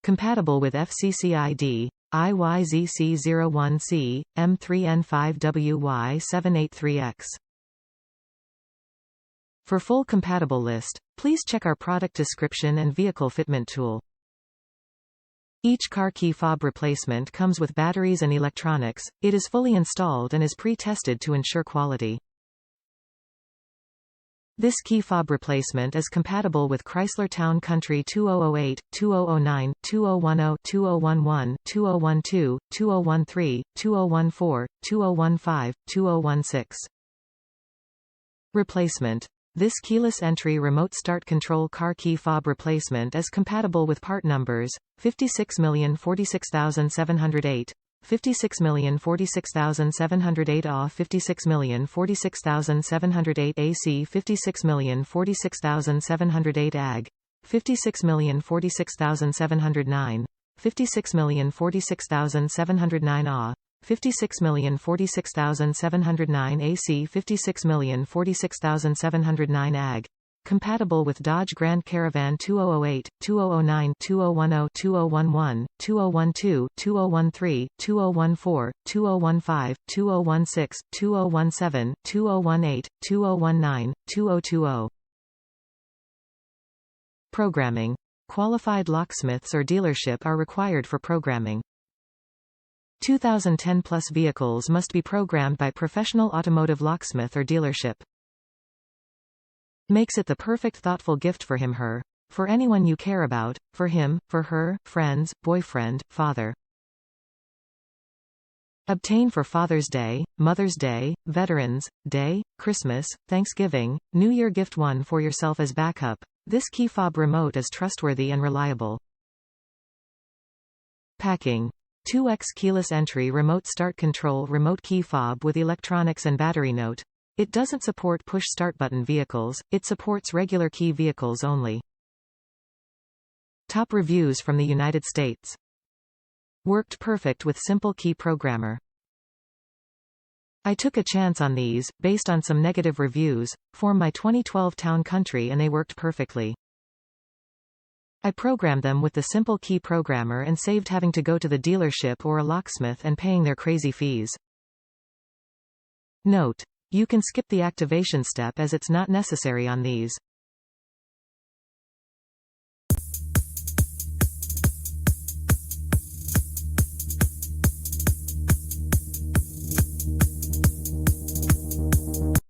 Compatible with FCC-ID, IYZC01C, M3N5WY783X. For full compatible list, please check our product description and vehicle fitment tool. Each car key fob replacement comes with batteries and electronics. It is fully installed and is pre-tested to ensure quality. This key fob replacement is compatible with Chrysler Town Country 2008, 2009, 2010, 2011, 2012, 2013, 2014, 2015, 2016. Replacement. This keyless entry remote start control car key fob replacement is compatible with part numbers 56046708, 56046708 A, 56046708 AC, 56046708 AG, 56046709, 56046709 A, 56046709 AC, 56046709 AG. Compatible with Dodge Grand Caravan 2008, 2009, 2010, 2011, 2012, 2013, 2014, 2015, 2016, 2017, 2018, 2019, 2020. Programming. Qualified locksmiths or dealership are required for programming. 2010 plus vehicles must be programmed by professional automotive locksmith or dealership. Makes it the perfect thoughtful gift for him/her, for anyone you care about, for him, for her, friends, boyfriend, father. Obtain for Father's Day, Mother's Day, Veterans Day, Christmas, Thanksgiving, New Year gift. One for yourself as backup. This key fob remote is trustworthy and reliable. Packing. 2X keyless entry remote start control remote key fob with electronics and battery. Note: it doesn't support push start button vehicles, it supports regular key vehicles only. Top reviews from the United States. Worked perfect with simple key programmer. I took a chance on these, based on some negative reviews, for my 2012 Town Country, and they worked perfectly. I programmed them with the simple key programmer and saved having to go to the dealership or a locksmith and paying their crazy fees. Note: you can skip the activation step as it's not necessary on these.